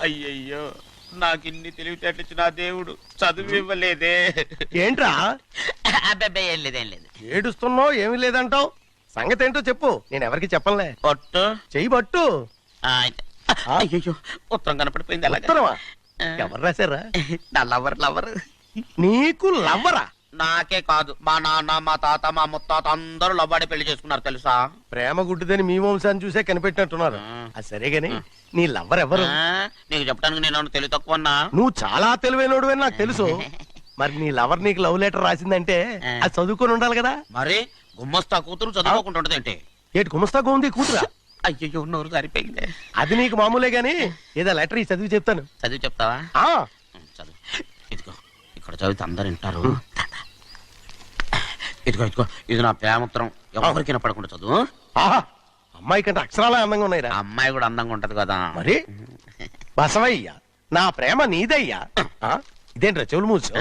అయ్యయ్యో, నాకు ఇన్ని తెలివితేటలు ఇచ్చిన ఆ దేవుడు చదువు ఇవ్వలేదే. ఏంట్రా అబ్బాయి ఏం లేదు, ఏం లేదు. ఏడుస్తున్నావు? ఏమీ లేదంటావు. సంగతి ఏంటో చెప్పు, నేను ఎవరికి చెప్పనులే. ఒట్టు. చెయ్యి పట్టు. అయ్యో, ఉత్తరం కనపడిపోయింది. అలాగే ఉత్తరమా? ఎవరు రాశారా? నా లవర్. నీకు లవ్వరా? నాకే కాదు, మా నాన్న, మా తాత, మా ముత్తాత అందరూ లవ్వాడి పెళ్లి చేసుకున్నారు తెలుసా. ప్రేమ గుడ్డిదని మీ వంశాన్ని చూసే కనిపెట్టినట్టున్నారు. అది సరే గాని నీ లవ్వర్ ఎవరు? నీకు చెప్పడానికి నేను తెలివి తక్కువన్నా? నువ్వు చాలా తెలివైనడు అని నాకు తెలుసు. మరి నీ లవర్ నీకు లవ్ లెటర్ రాసిందంటే అది చదువుకొని ఉండాలి కదా. మరి గుమ్మస్తా కూతురు చదువుకోకుండా ఉంటది ఏంటి? ఏటి గుమస్తాగా ఉంది కూతురా? అయ్యో, నోరు సరిపోయింది. అది నీకు మామూలే గాని ఏదో లెటర్ ఈ చదివి చెప్తాను. చదివి చెప్తావా? చదువు. ఇదిగో, ఇక్కడ చదివితే అందరు వింటారు. ఇదిగో, ఇది నా ప్రేమోత్తరం. ఎవరికి పడకుండా చదువు. అమ్మాయి కంటే అక్షరాలే అందంగా ఉన్నాయిరా. అమ్మాయి కూడా అందంగా ఉంటది కదా. మరి బసవయ్య, నా ప్రేమ నీదయ్యా. ఇదేంట్రా చెవులు మూసు?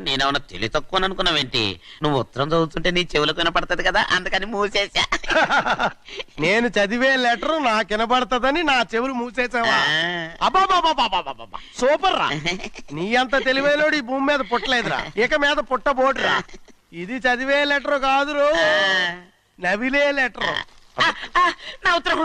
నేనేమన్నా తెలివి తక్కువ అనుకున్నావేంటి? నువ్వు ఉత్తరం చదువుతుంటే నీ చెవులకు వినపడుతుంది కదా, అందుకని మూసేసా. నేను చదివే లెటర్ నాకు వినపడుతుందని నా చెవులు మూసేసావా? అబ్బాబాబాబాబాబాబా, సూపర్ రా. నీ అంత తెలివైనోడు ఈ భూమి మీద పుట్టలేదురా, ఇక మీద పుట్టబోడురా. ఇది చదివే లెటర్ కాదురు, నవిలే లెటర్. నా ఉత్తరం.